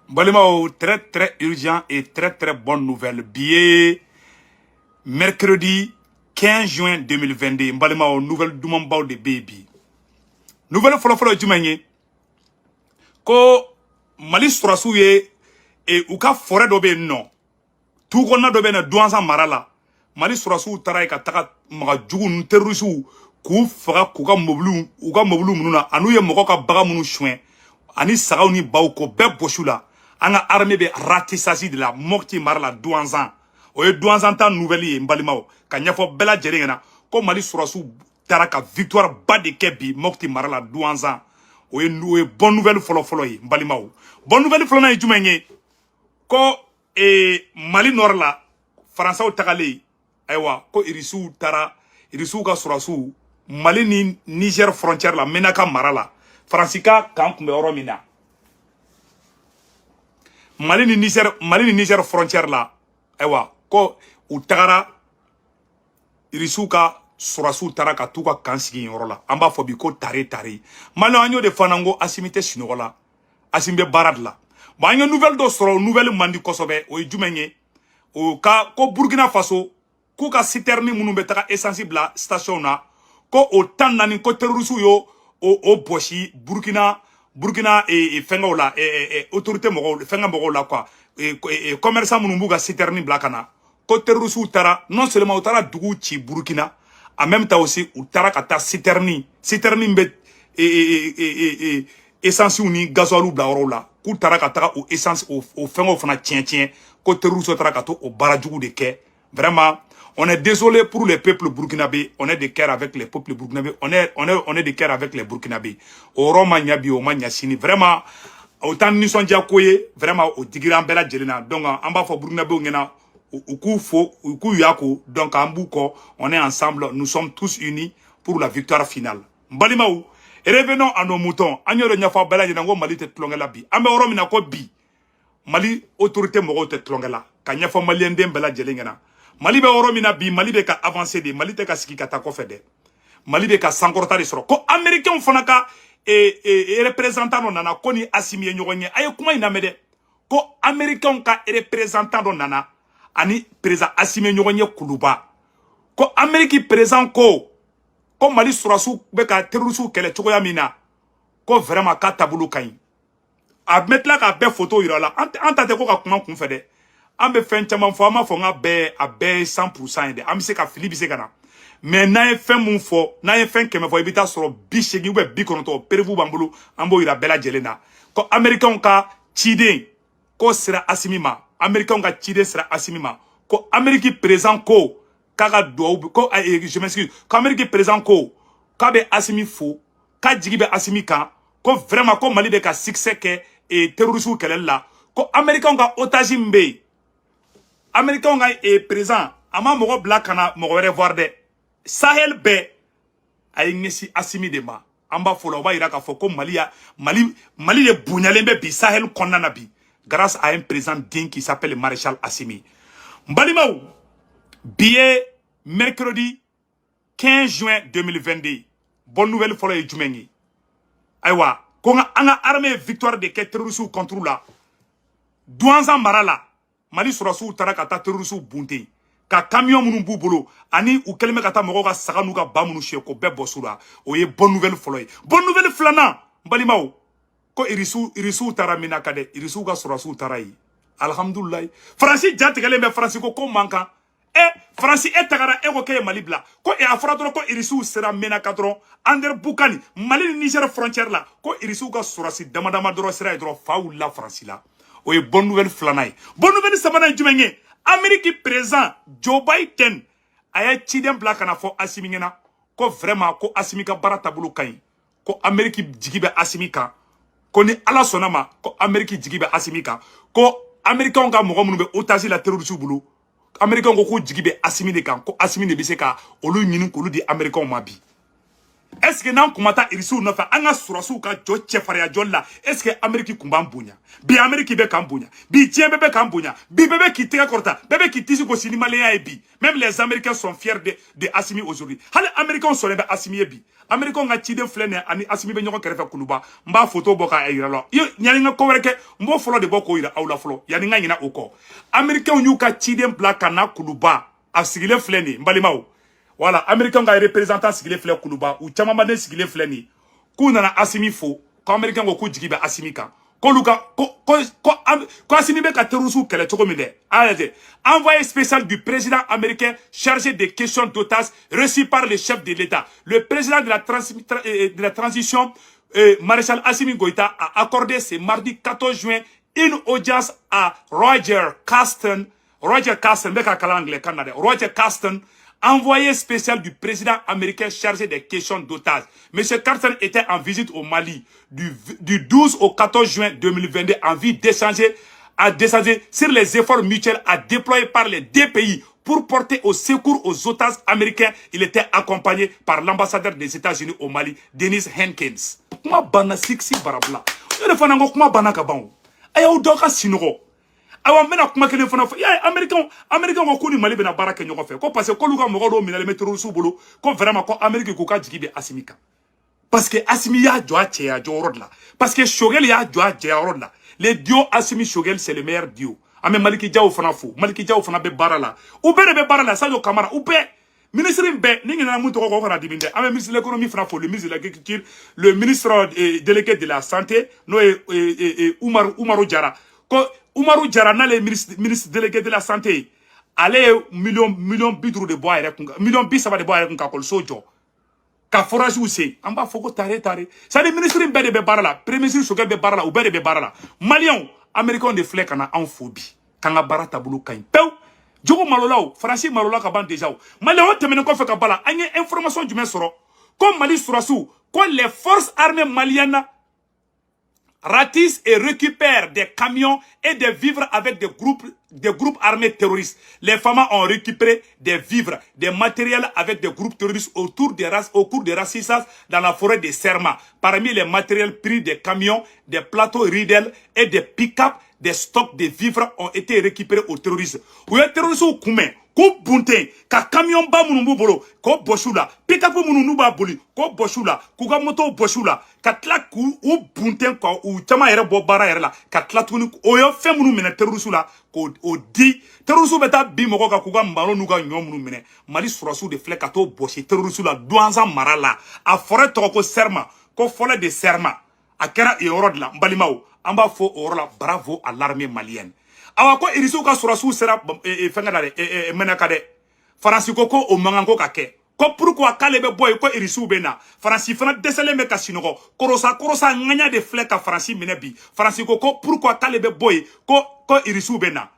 Balimao, très très urgent et très bonne nouvelle. Billet mercredi 15 juin 2022. Balimao, nouvelle Doumambao de baby. Nouvelle follow Jumagne. Ko Mali Surasouye et Uka forêt dobe non. Tout qu'on a dobe na douanza marala. Mali Surasou taray ka taka maga jugu terrorisou ku faga kuka moblu uka moblu mununa anuye mokoka baga munu chouin. Ani sagaw ni baw ko be boshula. Anga armée be ratissage de la mokti marala douanzan. Oye douanzan ta nouvelle ye mbalimao. Ka nyafo bela jerengena ko Mali Surasou taraka victoire bas de kebi mokti marala douanzan. Oye bonne nouvelle follow ye mbalimao. Bonne nouvelle follow na jumenye ko Mali Nord la France au tagale aywa ko irisu ka Surasou Mali ni Niger frontière la menaka marala Francika kan kumbe oromina Mali ni Niger frontière la aywa ko utagara irisu ka Surasou tara ka tuka kansigi yoro la amba fobi ko tare Mali anyo de fanango asimite sinola asimbe barad la ba anyo nouvelle do soro nouvelle mandi kosobe o jumenye o ka ko Burkina Faso ku ka citerne munu be taka essence bla station na ko o tan nani ko terroriste yo o boshi Burkina fenga la autorité mogo fenga mogo la quoi commerçant munu buga citerne bla kana ko terroriste tara non seulement tara dugu ci Burkina en même temps aussi tara kata citerne be essence ni gasoil bla oro la ku tara kata o essence o fenga fana tien ko terroriste tara kato o barajugu de ke. Vraiment, on est désolé pour les peuples burkinabés. On est de cœur avec les peuples burkinabés. On est de cœur avec les burkinabés. Au Roma Nyabi, au Magnasini. Vraiment, autant nous sommes déjà couillés. Vraiment, au Tigran Bella Jelena. Donc, en bas, pour burkinabé, on est au coup Yako. Donc, en Bouko, on est ensemble. Nous sommes tous unis pour la victoire finale. Mbalimaou. Et revenons à nos moutons. Agnoro Nyafa Bella Jelena, Mali te tlongela bi. Ambe Oromina ko bi. Mali autorité mogo te tlongela. Kanyafa Malien dem Bella Jelena. Mali be oromina bi Mali be ka avancer de Mali te ka siki kata ko fede Mali be ka sankorta de soro ko américain fana ka représentant no nana ko ni asimi nyogonye ay kuma inamede ko américain ka représentant no nana ani président asimi nyogonye kuluba ko américain président ko Mali Surasou be ka terrorisou kele chokoya mina ko vraiment ka tabulu kain a mettre la ka be photo irala anta te ko ka kuma kun fede ambe fen chaman fo ama fo nga be a be 100% de am se ka fili bi se kana mais na ye fen mun fo na ye fen keme fo ibita soro bi shegi ube bi konoto perevu bambulu ambo ira bela jelena ko americain ka chide ko sera asimima americain ka chide sera asimima ko ameriki présent ko kaga do ko je m'excuse ko ameriki présent ko ka be asimi fo ka jigi be asimi kan ko vraiment ko Mali be ka succès ke et terrorisme kelela ko americain ka otage mbe Américain est présent. Ama mogo blakana mogo revoir de Sahel be ay ngesi asimi de ma. Amba folo ba ira ka foko Mali le bunyalembe bi Sahel konnana bi grâce à un président digne qui s'appelle Maréchal Assimi. Mbalimaou billet mercredi 15 juin 2022. Bonne nouvelle folo e jumengi. Aywa ko nga anga armée victoire de terroristes contre la douanza marala Mali Surasou tara kata terroristes bunte ka camion munu bubolo ani u kelme kata mogo ka saga nu ka ba munu sheko be bosura oye bonne nouvelle foloy bonne nouvelle flana mbalimaw ko irisu tara mina kade irisu ka Surasou tara yi alhamdulillah Francis jatigale be Francis ko manka Francis tagara ko ke Mali bla ko a fara ko irisu sera mena kadron ander bukani Mali Niger frontière la ko irisu ka Surasi damadama dro sera dro faula Francis la oye bonne nouvelle flanaï. Bonne nouvelle sabana jumenye. Amérique présent Joe Biden aya chiden black na fo asimingena ko vraiment ko asimika barata bulu kain ko Amérique jigibe asimika ko ni ala sonama ko Amérique jigibe asimika ko américain ka mogo munu be otage la terroriste bulu américain ko jigibe asimi de kan ko asimi de biseka olu nyinu ko lu di américain ma bi est-ce que nan kumata irisu no fa anga surasu ka jo chefaria jolla est-ce que Amérique kumba mbunya bi Amérique be kambunya bi tien bebe kambunya bi bebe qui tire korta bebe qui tisi ko sinima le ya bi même les Américains sont fiers de Assimi aujourd'hui hali Américains sont les Assimi bi Américains nga chide flene ani Assimi be nyoko kerefa kuluba mba photo boka ayira lo yo nyani nga ko wereke mbo folo de boko ira awla folo yani nga nyina oko Américains nyuka chide blaka na kuluba asigile flene mbalimao voilà, Américain ga représentant sigile flé kuluba ou chamama ne sigile flé ni ku nana Assimi fo ko Américain go ku jigibe Assimi kan ko luka ko Assimi be ka terusu kele choko minde allez envoyé spécial du président américain chargé des questions d'otages reçu par le chef de l'État le président de la transition maréchal Assimi Goïta a accordé ce mardi 14 juin une audience à Roger Carsten be ka kala anglais canada Roger Carsten envoyé spécial du président américain chargé des questions d'otages. M. Carson était en visite au Mali du 12 au 14 juin 2022 en vue d'échanger sur les efforts mutuels à déployer par les deux pays pour porter au secours aux otages américains. Il était accompagné par l'ambassadeur des États-Unis au Mali, Dennis Hankins. Kuma bana siksi barabla. Yone fanango kuma bana kabango. Aya udoka sinoro. Awa mena kuma kelen fana fo ya américain ko kuni Mali bena baraka nyoko fe ko parce que ko luka mogo do minale metro su bolo ko vraiment ko Amérique ko ka jigibe Asimika parce que Assimi ya jo a che ya jo rodla parce que Shogel ya jo a je ya rodla les duo Assimi Shogel c'est le meilleur duo ame Maliki Diaw fana fo Maliki Diaw fana be barala ou be barala Sadio Camara ou be ministre be ningi na muntu ko fana dibinde ame ministre de l'économie fana fo le ministre de l'agriculture le ministre délégué de la santé no Oumarou Diarra ko Oumarou Diarra na le ministre délégué de la santé allez million bidrou de bois million bisaba de bois ka kol sojo ka forage ou c'est en bas foko tare ça les ministres be de barala premier ministre Shogel be barala ou be de barala malien américain de flek kana en phobie kanga barata bulu kain pew jogo malolaw français malola ka ban déjà malien on temene ko fe ka bala anye information du men soro comme Mali surasu ko les forces armées maliennes ratissent et récupèrent des camions et des vivres avec des groupes armés terroristes. Les femmes ont récupéré des vivres, des matériels avec des groupes terroristes au cours des racissages dans la forêt de Serma. Parmi les matériels pris des camions, des plateaux Riedel et des pick-up, des stocks de vivres ont été récupérés aux terroristes. Ou les terroristes au Koumé, ko bunte, ka camion ba munumbu bolo, ko boshula, pick-up mununu ba boli, ko boshula, kuga moto boshula, ka tla ku ou bunte ko ou chama yere bo bara yere la, ka tla tuni o yo fe munu mena terroristes la, ko o di, terroristes beta bi moko ka kuga mbalo nuga nyom munu mene, Mali surasu de flek kato boshi terroristes la, douanza marala, a forêt toko Serma, ko forêt de Serma, a kera e orod la, mbalimao, amba fo orla bravo à l'armée malienne. Awa ko irisu ka surasu sera fengada de menakade. Faransi ko o mangango ka ke. Ko pourquoi kalebe boy ko irisu bena. Faransi fana desele me ka sinoko. Korosa nganya de flek ka Faransi menebi. Faransi ko pourquoi kalebe boy ko irisu bena.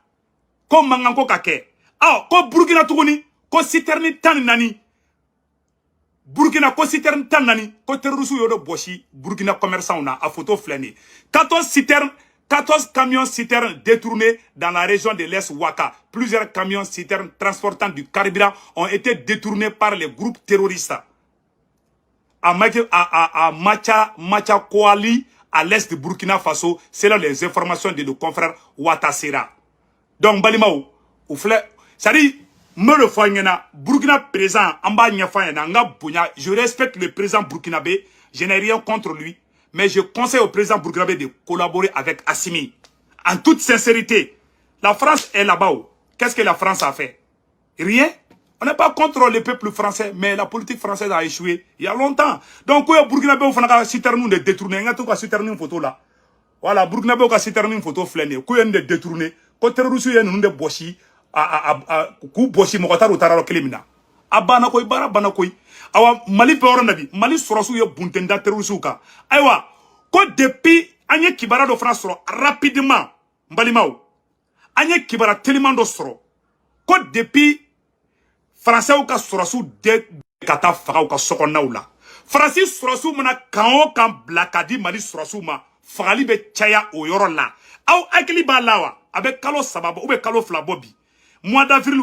Ko mangango ka ke. Ah ko Burkina tuguni ko citerni tan nani. Burkina ko citerne tan nani ko terroristes yodo boshi Burkina commerçant na a photo flani 14 camions citernes détournés dans la région de l'Est Ouaka. Plusieurs camions citernes transportant du carburant ont été détournés par les groupes terroristes à Machakoali à l'est de Burkina Faso selon les informations de nos confrères Ouattara. Donc Balimao ou fleur ça dit me le foyena Burkina présent en bas je respecte le président burkinabé, je n'ai rien contre lui, mais je conseille au président burkinabé de collaborer avec Assimi. En toute sincérité, la France est là-bas. Qu'est-ce que la France a fait? Rien. On n'est pas contre le peuple français, mais la politique française a échoué il y a longtemps. Donc, quand Burkinabé on fait citernou de détourner, on a citernou une photo là. Voilà, Burkinabé on a citernou une photo flânée, quand on a détourné, quand terroriste on a boshi. Ku boshi mokota rotara kelimina abana koy bara bana koy awa Mali peoro nabi Mali surasu ye buntenda terusuka aywa ko depuis anye kibara do France rapidement mbalimao anye kibara tellement do soro ko depuis français ou ka surasu de kata faga ou ka sokonaula français surasu mona kan blakadi Mali surasu ma fagali be chaya o yoro la aw akili ba lawa avec kalo sababo ou be kalo flabobi mois d'avril,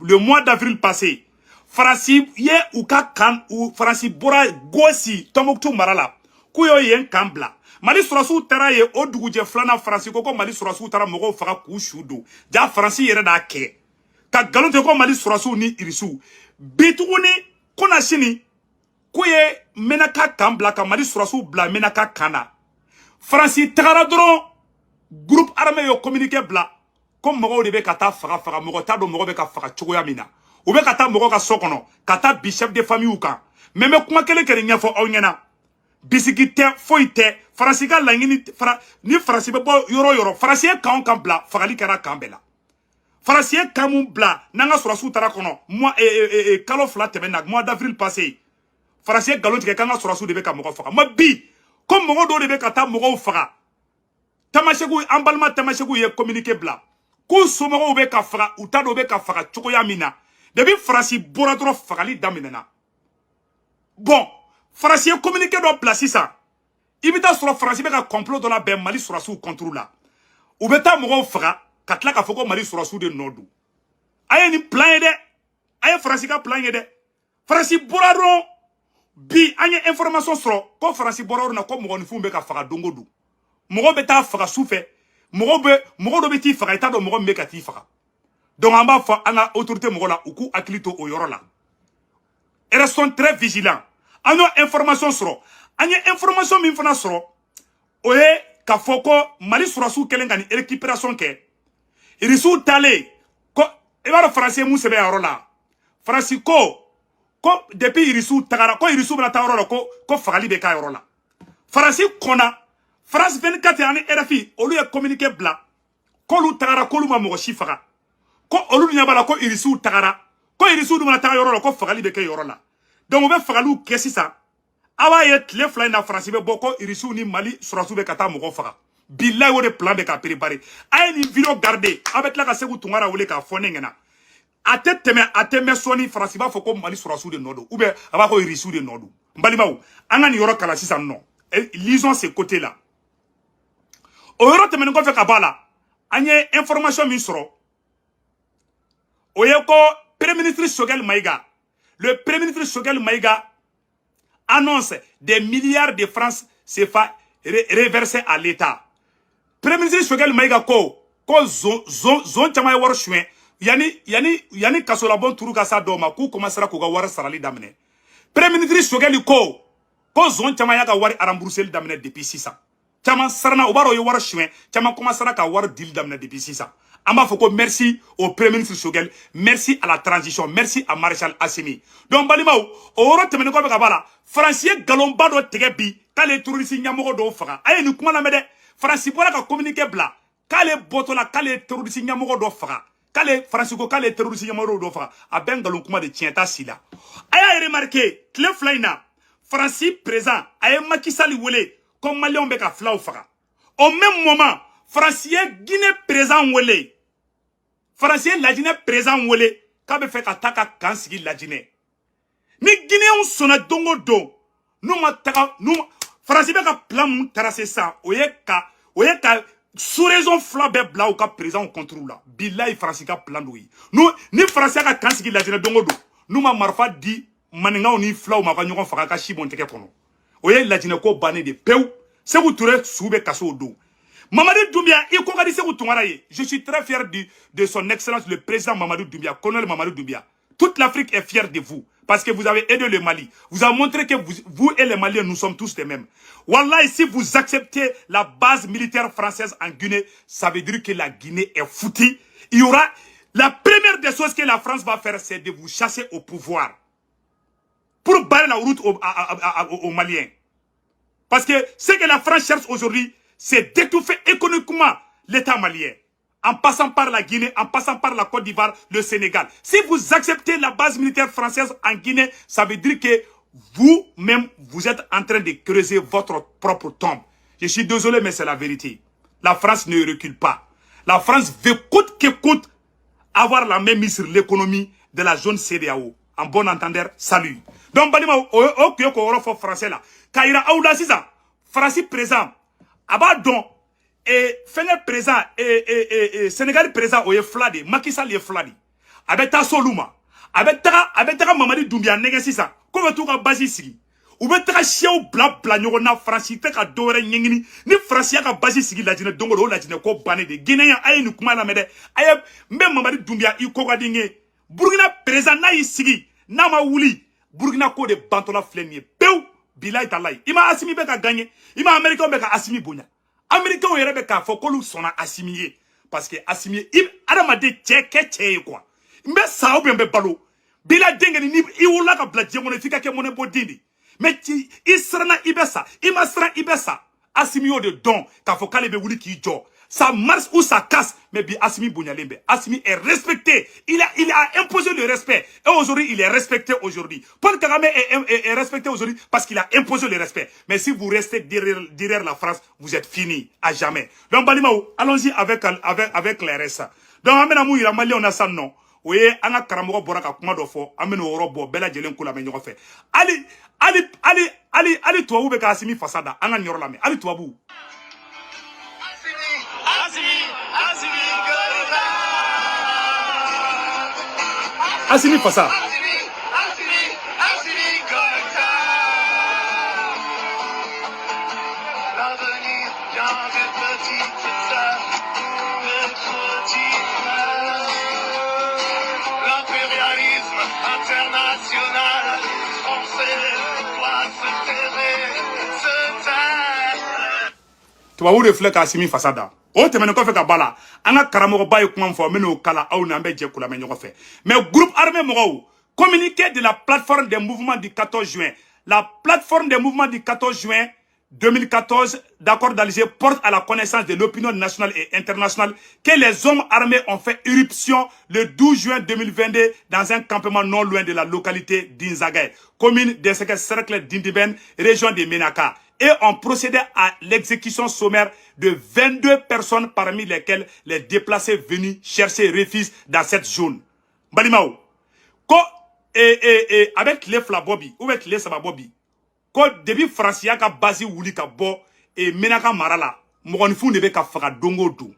le mois d'avril passé, Farasi ye ou ka kan ou Farasi bora gosi Tombouctou marala kuyo yen kambla Mali surasu tara ye o duguje flana Farasi ko Mali surasu tara mogo faga ku shudu ja Farasi yere da ke ka galonte ko Mali surasu ni irisu bituguni kona sini kuye menaka kambla ka Mali surasu bla menaka kana Farasi tagara dron groupe armé yo communiqué bla comme mogo de be kata faga mogo ta do mogo be ka faga chogoya mina ou be kata mogo ka sokono kata bi chef de famille ou kan même kuma kele kere nyafo aw nyana bisiki te foite Farasi ka langini ni Farasi be bo yoro Farasi kan bla fagali kara kambela Farasi kamu bla nanga surasu tara kono moi kalo fla tebena mois d'avril passé Farasi galon tige kanga surasu de be ka mogo faga ma bi comme mogo do de be kata mogo faga Tamashegu emballement Tamashegu ye communiqué bla ko somogo be ka faga uta do be ka faga chokoya mina debi Farasi bora dro fagali daminena bon Farasi communiqué do place ça ibita sur Farasi be ka complot do la be Mali surasu contrôle la ou beta mogo faga katla ka foko Mali surasu de nodu aye ni plan de aye Farasi ka plan de Farasi bora dro bi anye information sur ko Farasi bora na ko mogo ni fumbe ka faga dongodu mogo beta faga soufe mogo do beti faga eta do mogo mbeka ti faga donc en bas fa anga autorité mogo la uku akilito o yoro la elles sont très vigilants ano information sur anya information min fana sur oye ka foko Mali surasu kelenga ni récupération ke irisu tale ko e ba français mu sebe yoro la Farasi ko depuis irisu tagara ko irisu bana tawro la ko fagali be ka yoro la Farasi kona France 24 ani RFI olu ye communiqué bla ko lu tagara ko lu ma mogo si faga ko olu nyabala ko irisu tagara ko irisu dum na taga yoro ko fagali be ke yoro la donc be fagalu ke sisa awa ye tle fly na France be boko irisu ni Mali surasu be kata mogo faga billahi wo de plan be ka préparer ay ni vidéo garder avec la ka segu tungara wole ka fone ngena ateme soni France ba foko Mali surasu de nodo ou be aba ko irisu de nodo mbalimaw anga ni yoro kala sisa non lisons ces côtés là o yoro temene ko fe ka bala anye information min soro o ye ko premier ministre Choguel Maïga le premier ministre Choguel Maïga annonce des milliards de francs CFA reversés à l'État. Premier ministre Choguel Maïga ko zon chama war chuen yani kasola bon turu ka sa doma ku commencera ko ga war sarali damne. Premier ministre Choguel ko zon chama ya ga war aramboursel damne depuis 600. Chama sarana obaro yo war chuen chama commencera ka war deal damne depuis 600. Amba foko merci au premier ministre Choguel, merci à la transition, merci à Maréchal Assimi. Donc Balimao, oro temene ko be ka bala, Français galomba do tegebi, kale terroriste nyamogo do faga. Aye ni kuma na mede, Français bola ka communiquer bla, kale botola kale terroriste nyamogo do faga. Kale Français ko kale terroriste nyamogo do faga. A ben galon kuma de tienta sila. Aye remarqué, Clef Flyna, Français présent, aye Macky Sall wole, comme Malion be ka flaw faga. Au même moment, Français Guinée présent wole. Français la Guinée présent wole. Kabe fait ataka kansigi la Guinée. Ni Guinée on sona dongo do. Nous ma taka nous Français be ka plan mun tracé ça. Oye ka sous raison flabe bla ou ka présent contrôle là. Billahi Français ka plan do yi. Nous ni Français ka kansigi la Guinée dongo do. Nous ma marfa di maninga ni flaw ma ka nyoko faka ka shibon teke kono. Oye la Guinée ko bané de peu. C'est vous touré soube kaso do. Mamadou Doumbia, je suis très fier de son excellence, le président Mamadou Doumbia, colonel Mamadou Doumbia. Toute l'Afrique est fière de vous, parce que vous avez aidé le Mali. Vous avez montré que vous et les Maliens, nous sommes tous les mêmes. Wallah, si vous acceptez la base militaire française en Guinée, ça veut dire que la Guinée est foutue. Il y aura, la première des choses que la France va faire, c'est de vous chasser au pouvoir. Pour barrer la route aux Maliens. Parce que ce que la France cherche aujourd'hui, c'est d'étouffer économiquement l'État malien, en passant par la Guinée, en passant par la Côte d'Ivoire, le Sénégal. Si vous acceptez la base militaire française en Guinée, ça veut dire que vous-même, vous êtes en train de creuser votre propre tombe. Je suis désolé, mais c'est la vérité. La France ne recule pas. La France veut coûte que coûte avoir la même mise sur l'économie de la zone CEDEAO. En bon entendeur, salut. Donc, au français là, Kaira Aouda Sisa, Français présent, Abadon, et Fenel présent, et Sénégal présent, ou Fladi, Macky Sall est Fladi. Abeta Soluma, avec taga Mamadi Doumbia nege sisan ko be to ka base sigi ou be taga chiew bla ɲɔgɔn na France te ka do wɛrɛ ɲɛɲini ni France ya ka base sigi lajinɛ dongo do lajinɛ ko bannen de Guinéen aye ni kuma la mɛ dɛ aye mbe Mamadi Doumbia I ko ka dinge Burkina président n'a y'i sigi n'a ma wuli Burkina ko de bantola filɛ nin ye pew bilayi talayi I ma Assimi bɛ ka gagner I ma Américain bɛ ka Assimi bonya Américain yɛrɛ bɛ k'a fɔ k'olu sɔnna Assimi ye parce que Assimi adamaden cɛ kɛ cɛ ye quoi n bɛ sa ou bien n bɛ balo bila den kɛ ni I wolola ka bila diɲɛ kɔnɔ f'i ka kɛ mɔnɛbɔ den de mais I siranna I bɛ sa I ma siran I bɛ sa Assimi y'o de dɔn k'a fɔ k'ale bɛ wuli k'i jɔ ça marche ou ça casse mais bi Assimi bonyalen bɛ Assimi est respecté il a imposé le respect et aujourd'hui il est respecté aujourd'hui Paul Kagame est respecté aujourd'hui parce qu'il a imposé le respect mais si vous restez derrière la France vous êtes fini à jamais donc Balimaou allons-y avec les restes donc amena mu yira Mali on a ça non oui an ka karamɔgɔ bɔra ka kuma dɔ fɔ an bɛ n'o yɔrɔ bɔ bɛɛ lajɛlen ko lamɛn ɲɔgɔn fɛ ali tubabu bɛ ka Assimi fasa da an ka nin yɔrɔ lamɛn ali tubabu Assimi fasa tubabu de filɛ ka Assimi fasa da o tɛmɛnen kɔfɛ ka bala an ka karamɔgɔba ye kuma min fɔ n bɛ n'o kala aw n'an bɛ jɛ k'o lamɛn ɲɔgɔn fɛ mais groupe armé mɔgɔw communiqué de la plateforme des mouvements du 14 juin la plateforme des mouvements du 14 juin 2014 d'accord d'Alger porte à la connaissance de l'opinion nationale et internationale que les hommes armés ont fait irruption le 12 juin 2022 dans un campement non loin de la localité d'Inzagay, commune des cercles d'Indiben, région de Menaka, et ont procédé à l'exécution sommaire de 22 personnes parmi lesquelles les déplacés venus chercher refuge dans cette zone. Balimao, avec les flabobi, ou avec les sababobi, ko depuis France ya ka base wuli ka bɔ Menaka mara la mɔgɔninfin de bɛ ka faga dongo don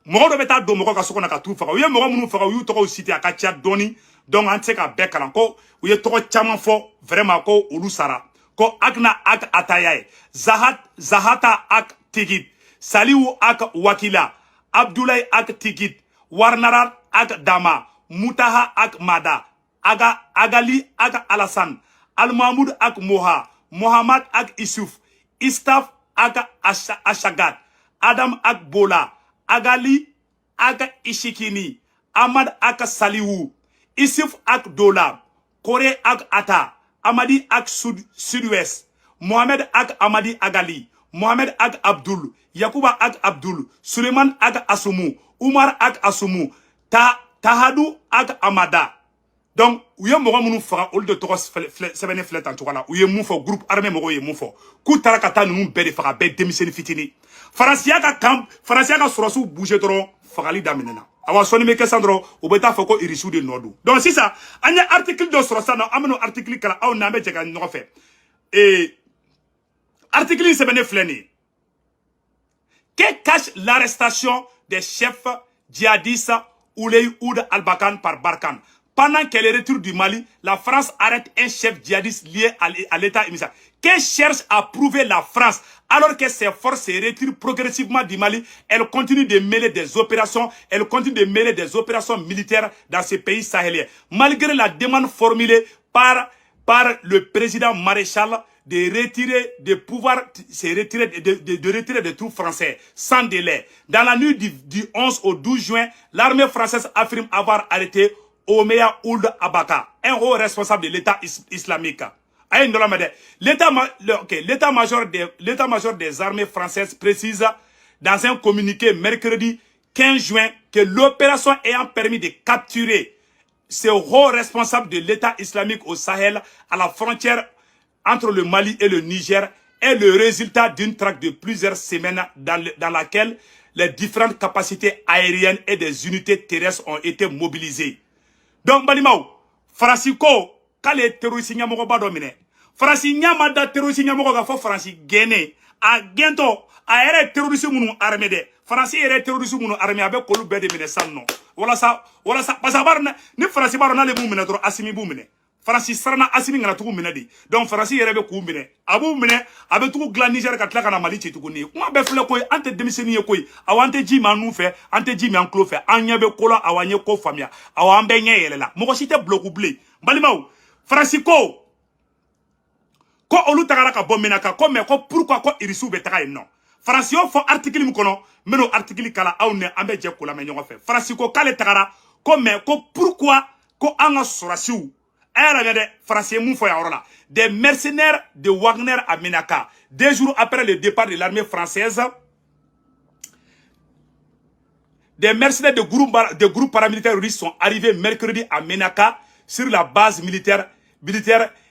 mɔgɔ dɔ bɛ taa don mɔgɔ ka so kɔnɔ ka t'u faga u ye mɔgɔ minnu faga u y'u tɔgɔw cité a ka ca dɔɔni donc an tɛ se ka bɛɛ kalan ko u ye tɔgɔ caman fɔ vraiment ko olu sara ko Agna ak Atayaye Zahata ak Tigit Saliu ak Wakila Abdoulaye ak Tigit Warnara ak Dama Mutaha ak Mada Agali ak Alassane Al-Mahmoud ak Moha, Mohamed ak Issouf, Istaf ak Ashagat, Adam ak Bola, Agali ak Ishikini, Ahmad ak Salihu, Issouf ak Dola, Kore ak Ata, Amadi ak Sud-Ouest, Mohamed ak Amadi Agali, Mohamed ak Abdul, Yakuba ak Abdul, Suleiman ak Asumu, Umar ak Asumu, Tahadou ak Amada. Donc, ou ye mɔgɔ minnu faga olu de tɔgɔ sɛbɛnnen filɛ tan cogo la u ye mun fɔ groupe armé mɔgɔw ye mun fɔ k'u taara ka taa ninnu bɛɛ de faga bɛɛ denmisɛnnin fitinin faransiya ka sɔrɔsiw bouger dɔrɔn fagali daminɛna awa sɔnni bɛ kɛ sisan dɔrɔn u bɛ taa fɔ ko irisiw de nɔ don donc sisan an ye article dɔ sɔrɔ sisan nɔ an bɛ n'o article kalan aw n'an bɛ jɛ ka ɲɔgɔn fɛ article in sɛbɛnnen filɛ nin ye que cache l'arrestation des chefs djihadistes Ouley Oud Al-Bakan par Barkhane. Pendant qu'elle est retour du Mali, la France arrête un chef djihadiste lié à l'État émissaire. Qu'elle cherche à prouver la France, alors que ses forces se retirent progressivement du Mali, elle continue de mêler des opérations, militaires dans ces pays sahéliens. Malgré la demande formulée par le président maréchal de retirer des troupes françaises sans délai. Dans la nuit du 11 au 12 juin, l'armée française affirme avoir arrêté Omeya Ould Abaka, un haut responsable de l'État islamique. L'état-major des armées françaises précise dans un communiqué mercredi 15 juin que l'opération ayant permis de capturer ce haut responsable de l'État islamique au Sahel à la frontière entre le Mali et le Niger est le résultat d'une traque de plusieurs semaines dans laquelle les différentes capacités aériennes et des unités terrestres ont été mobilisées. Donc, Balimao, Francico, quand les terroristes n'y a pas dominé, Franci n'y a pas de terroristes n'y a pas de Franci gagné, à Gento, à errer terroristes mounou armé de, Franci errer terroristes mounou armé avec Kolou Bede Ménessan non. wala sa parce que ni Faransi baro na le bu mine dro Asimi bu mine Faransi sarana Asimi ngana tugu mine di donc Faransi yere be ku mine abu mine abe tugu glan Niger ka tla kana Mali ci tugu ni kuma be fle koy ante demiseni ye koy awante ji ma nu fe ante ji mi an klo fe anya be kola awanye ko famia awambe nye yele la mo ko site bloku blé balimaw Faransi ko olu tagara ka bo menaka ko me ko pourquoi ko irisu be taga non Faransi yo fo article mi kono meno article kala awne ambe je ko la me nyongo fe Faransi ko kale tagara ko me ko pourquoi ko anga sorasiu era de Faransi mu fo ya orola des mercenaires de Wagner à Menaka 2 jours après le départ de l'armée française des mercenaires de groupes paramilitaires russes sont arrivés mercredi à Menaka sur la base militaire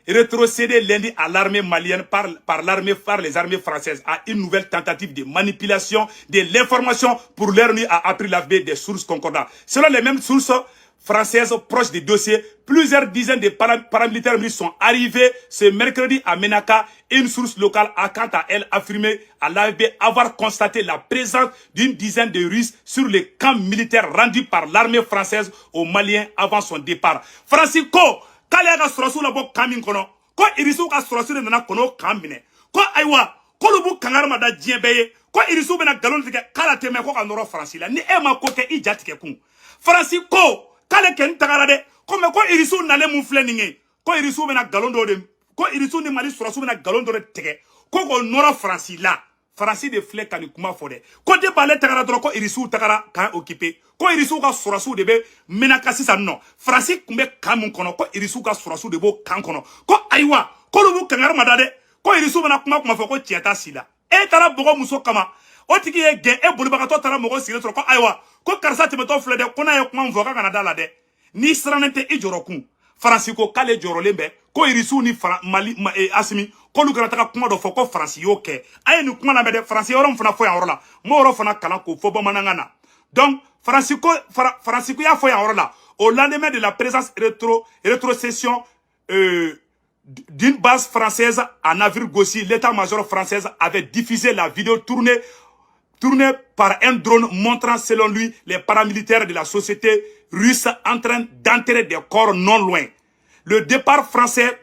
rétrocédé lundi à l'armée malienne par les armées françaises à une nouvelle tentative de manipulation de l'information pour leur nuit a appris l'AFP des sources concordantes. Selon les mêmes sources françaises proches des dossiers, plusieurs dizaines de paramilitaires russes sont arrivés ce mercredi à Menaka. Une source locale a quant à elle affirmé à l'AFP avoir constaté la présence d'une dizaine de Russes sur les camps militaires rendus par l'armée française aux Maliens avant son départ. Francisco kale ga surasu la bo kamin kono ko irisu ka surasu de nana kono kamine ko aywa ko lubu kangarma da jiebeye ko irisu be na galon tike kala teme ko ka noro Franci la ni e ma ko ke i jatike kun Franci ko kale ken tagara de ko me ko irisu na le mun fle ninge ko irisu be na galon do de ko irisu ni Mali surasu be na galon do de tike ko noro Franci la Franci de fle kan kuma fode ko de balé tagara dro ko irisu tagara kan occupé ko irisu ka surasu de be Menaka sisa no Franci kumbe kamun kono ko irisu ka surasu de bo kan kono ko aywa ko lubu kangar madade ko irisu bana kuma fo ko tiata sila e tara bogo muso kama o tigi ye gen e bolibaga to tara mogo sile to ko aywa ko karsa te meto fle de ko na ye kuma mvoka kana dala de ni sranete e jorokun Franci ko kale jorolembe ko irisu ni Mali Asimi ko lu garata kuma do fo ko Franci yo ke ay ni kuma na be de Franci yorom fana fo ya orola mo oro fana kala ko fo bo manangana donc Francisco ya fo ya orola au lendemain de la présence rétrocession d'une base française à Navire-Gossi, l'état-major français avait diffusé la vidéo tournée par un drone montrant selon lui les paramilitaires de la société russe en train d'enterrer des corps non loin. Le départ français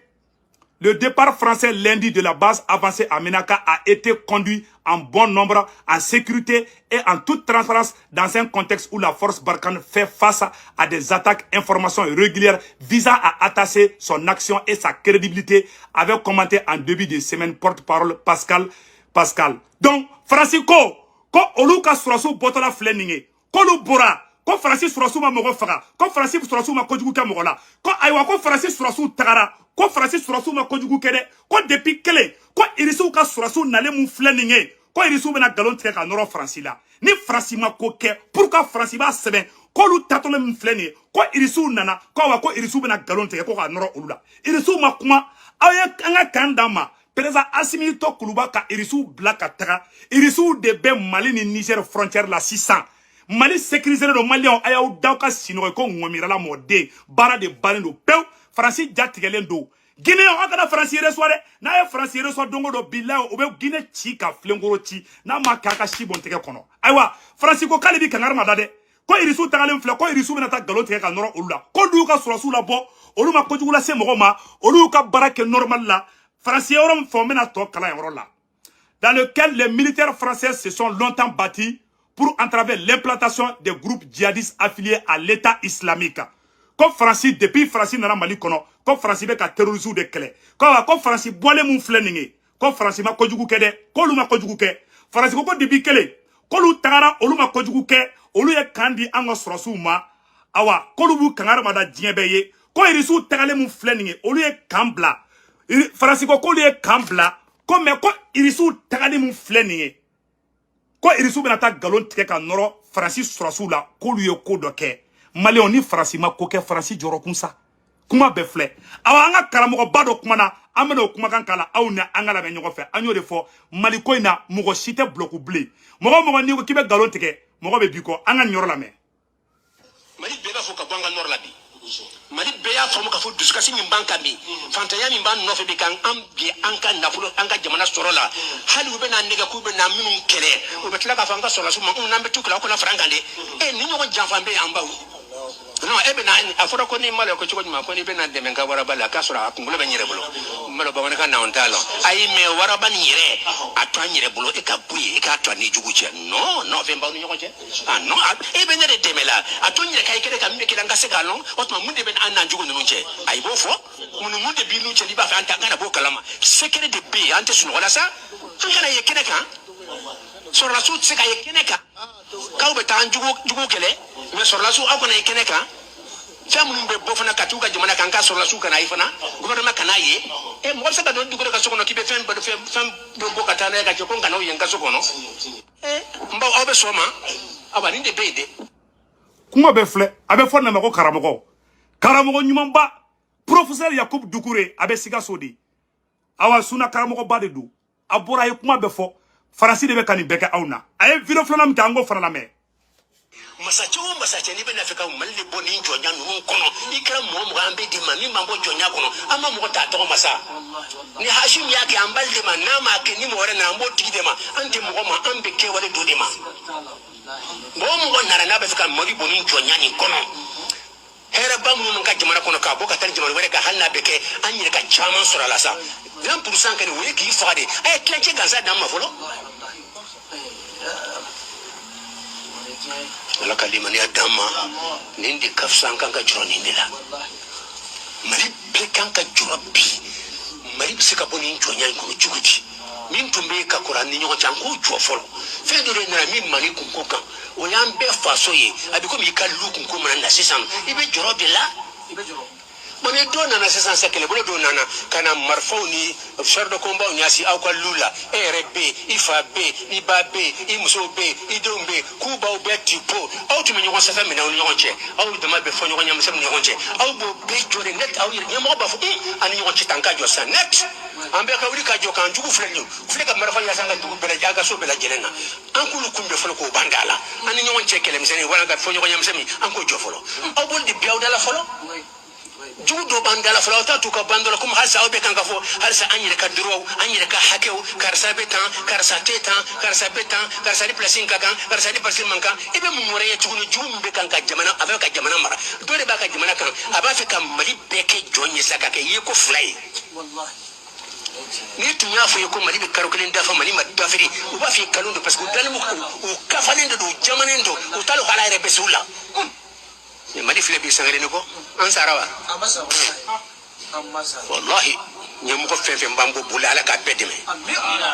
lundi de la base avancée à Menaka a été conduit en bon nombre, en sécurité et en toute transparence dans un contexte où la force Barkhane fait face à des attaques informations régulières visant à attacher son action et sa crédibilité, avait commenté en début de semaine porte-parole Pascal. Donc, Francisco, ko oluka surasu botola fleninge, ko lu bora, ko Francis surasu ma mogo faga, ko Francis surasu ma kojugu ka mogo la, ko aywa ko Francis surasu tagara, ko Francis surasu ma kojugu kede, ko depuis kele, ko irisu ka surasu nale mu fleninge, ko irisu bena galon tige ka noro Francis la. Ni Francis ma ko ke, pourquoi Francis ba seben, ko lu tatole mu fleninge, ko irisu nana, ko wa ko irisu bena galon tige ko ka noro ulula. Irisu ma kuma, aye anga kandama. Président Assimi to kuluba ka irisu blaka taga irisu de be Mali ni Niger frontière la 600 Mali sécurisé do Malien ayaw dawka sino ko ngomira la mode bara de balendo pew Francis jatigelen do Guinée on kana Francis reçoit na ya Francis reçoit dongo do bilan o be Guinée ci ka flengoro ci na makaka shibon tege kono aywa Francis ko kalibi kangar madade ko irisu tagalen fle ko irisu bena ta galo tege ka noro ulula ko du ka surasu la bo olu ma ko jugula se mogoma olu ka barake normal la dans lequel les militaires français se sont longtemps battus pour entraver l'implantation des groupes djihadistes affiliés à l'État islamique. Comme Francis, depuis Francis nana Mali kono, comme Francis beka terrorisme de kele, comme Francis boile moun fleninge, comme Francis ma kojugu kede, kolu ma kojugu ke, Francis koko depuis kele, kolu tagara olu ma kojugu ke, olu ye kandi anga surasu ma, awa, kolu bu kangara mada djebeye, ko irisu tagale moun fleninge, olu ye kambla. Francisco ko le kambla ko me ko irisu tagani mu fleninge ko irisu bena ta galon tike ka noro Francis surasu la ko lu ye ko do ke Malion ni Francis ma ko ke Francis joro kunsa kuma be fle awa anga karamo bado kuma na ameno kuma kan kala awna anga la be nyogo fe anyo de fo Mali ko ina mugo site bloku blé mugo ni ko kibe galon tike mugo be biko anga nyoro la me Mali bena fo ka banga nor la bi mali beya fomu ka fu duskasi min banka mi fantaya min ban no fe be kan am bi anka nafulo anka jamana sorola hali ube na nega ku be na minun kele ube tla ka fanga sorola su ma na be tukla ko na franga de e ni nyogo janfambe amba no ebe na aforo ko ni mala ko chiko ma ko ni be na de men ka wara bala ka sura kungulo be nyire bulo malo ba ka na ontalo ayi me wara ban nyire atwa nyire bulo e ka buyi e ka atwa ni juguche no fe mba ni nyogo che no ebe ne de temela atwa nyire kai kele ka mbe kila ngase galon otma munde be na jugu no nche ayi bo fo munu munde bi nu che liba fa anta kana bo kalama sekere de be ante sunu wala sa kana ye kene ka sur la suite se ka ye kene ka ka ube tan jugu kele mais sur la suite akona ye kene ka famu be bo fana katuka jamana kan ka sur la suite kana ifana gouvernement kana ye e mo se ka do dugo ka sokono kibe fem do bo katana ka ko ngana yen ka sokono mba obe soma aba ni de bede kuma be fle abe fo na mako karamogo nyuma ba professeur Yakub Doucouré abe siga sodi awa suna karamogo ba de do abora ye kuma be fo farasi de be kan beke awna ay video flana mtango fana la me masache ni be na fika malli boni njonya nu kono ikra mo mo ambe di mami mambo njonya kono ama mo ta to masa ni hashim yake ambalde ma na ma ke ni mo re na mbo tigide ma ante mo ma ambe ke wale do de ma mo nara na be fika mali boni njonya ni kono hera ba mu ka jamana kono ka boka tan jamana wale ka halna be ke anyi ka chaman sura la sa 20% kan we ki fade ay tlenche ganza dam ma folo la kalima ni adama nindi kafsan kanka juroni ndila mari be kanka jurabi mari bisika boni njonya ko juguti min tumbe ka qur'ani nyo janko jofolo fe do na min mani kunko kan o yambe faso ye abiko mi kallu kunko man na sisan ibe jorobi la ibe joro bone do na sisan sekele bone do na kana marfauni shardo komba nyasi au kwa lula rb ifabe ibabe imsobe idombe kuba ubeti po au tumenyo kwa sasa mina unyonche au dama be fonyo nyam sem nyonche au bo be jore net au nyamo ba fu ani nyonche tanka jo sa net ambe ka wuri ka jo kan jugu flenyo fleka marfa ya sanga jugu bela jaga so bela jelena ankulu kumbe folo ko bandala ani nyonche kele mseni wala ga fonyo nyam sem anko jo folo au bol di biawdala folo judo bandala flauta to ka bandola kum halsa obe kan gafo halsa anyire ka duro anyire ka hakeu karsa betan karsa tetan karsa betan karsa di placing kakan karsa di placing mankan ibe mu more yetugunu jumbe kan ka jamana aba ka jamana mara dole ba ka jamana kan aba fe kan mali beke jonye saka ke yeko fly wallahi ni tunya fo yeko mali be karokelin dafa mali ma dafiri uba fi kalundo parce que dalmu o kafalendo do jamanendo o talo hala re besula mali file bi sangare niko ansarawa wallahi nyemu ko fefe mbambo bulala ka bedeme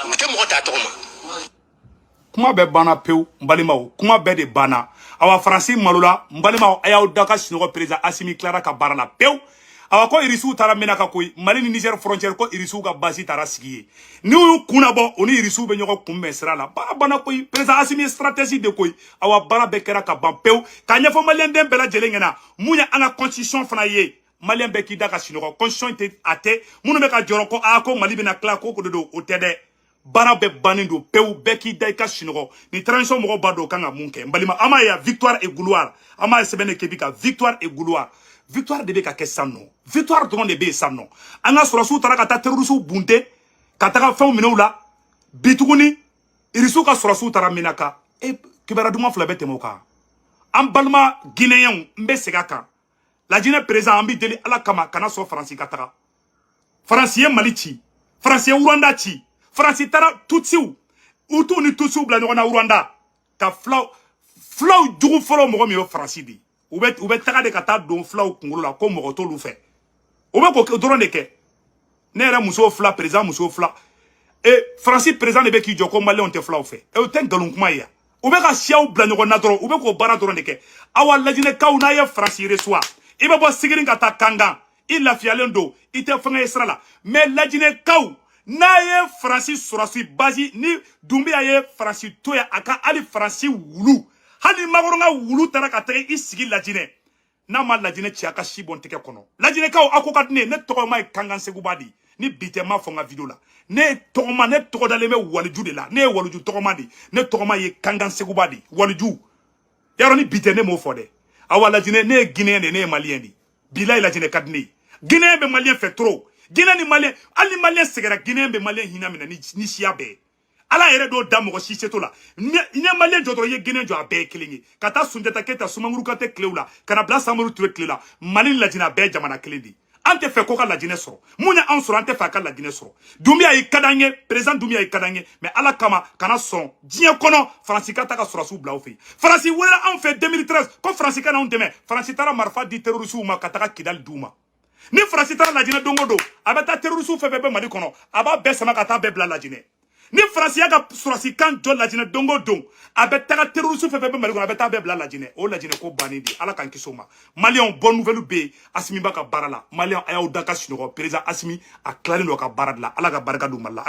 mute mo ta toma kuma be bana pew mbalimaw kuma be de bana awa francis malula mbalimaw ayaw daka sinogo president Assimi Clara ka barala pew awa ko irisu tara mena ka koy mali ni Niger frontière ko irisu ga basi tara sigiye ni u kuna bo oni irisu be nyoko kumbe srala ba bana koy president Assimi stratégie de koy awa bara be kera ka bampew ka nyafo malien dem bela jelengena munya anga constitution fana ye malien be ki daka sinogo constitution te ate munu be ka joro ko ako mali be na kla ko do o tede bara be banindo pew be ki daika sinogo ni transition mo ba do kanga munke mbalima ama ya victoire et gloire ama ya sebene kebika victoire et gloire victoire de be ka kesanno victoire de be sanno anga surasu taraka ta terrorisme bunte kataka faw minula bituguni irisu ka surasu tara minaka e kibara duma fla be temoka am balma guinéen mbe segaka la Guinée présent ambi deli ala kama kana so français kataka français malichi français Rwanda chi français tara tutsiu utu ni tutsiu bla nyona Rwanda ka flaw jugu folo mo mi français di ube taga de kata don flaw kungulu la ko mo to lu fe ube ko doron de ke ne era muso fla président muso fla et français président de be ki joko malé on te flaw fe e o ten galon kuma ya ube ka siaw bla nyona doro ube ko bara doron de ke awa lajine kaw na ye français reçoit ibe bo sigirin kata kanga il la fialendo ite fanga israla mais lajine kaw na ye français surasi basi ni dumbi aye français toya aka ali français wulu hali magoronga wulu tara ka tege isigi lajine na ma lajine ci aka shibon teke kono lajine kaw akoka ne togo mai kangan segubadi ni bite ma fonga video la ne togo ma ne togo dale me waliju de la ne waliju togo ma di ne togo ma ye kangan segubadi waliju yaro ni bite ne mo fode awa lajine ne guinéen ne malien di Bila il a dit kadne. Guinée be malien fait trop. Guinée ni malien, ali malien segera Guinée be malien hinamina ni siabe. Ala yɛrɛ do da mɔgɔ si seto la ni malien jɔ dɔrɔn ye Guinée jɔ a bɛɛ ye kelen ye ka taa Sunjata Keyita Sumanguru Kante kilew la ka na bila Samori Ture kile la Mali lajinɛ a bɛɛ jamana kelen de an tɛ fɛ ko ka lajinɛ sɔrɔ mun ye an sɔrɔ an tɛ fɛ a ka lajinɛ sɔrɔ Doumbouya y'i ka d'an ye président Doumbouya y'i ka d'an ye mais ala kama kana sɔn diɲɛ kɔnɔ Faransi ka taa ka sɔrɔsiw bila aw fɛ Faransi welela anw fɛ 2013 ko Faransi ka n'anw dɛmɛ Faransi taara marifa di terrorisiw ma ka taga Kidali d'u ma ni Faransi taara lajinɛ don o don a bɛ taa terrorisiw fɛn fɛn bɛ Mali kɔnɔ a b'a bɛɛ sama ka taa bɛɛ bila lajinɛ ni Faransiya ka surasi kan jɔ lajinɛ don o don a bɛ taga terroriste fɛn fɛn bɛ Mali kɔnɔ a bɛ taa bɛɛ bila lajinɛ o lajinɛ ko bannen de ala k'an kisi o ma Maliyɛnw bonne nouvelle bɛ yen Asimi b'a ka baara la Maliyɛnw a y'aw da ka sunɔgɔ président Asimi a tilalen don ka baara de la ala ka barika d'u Mali la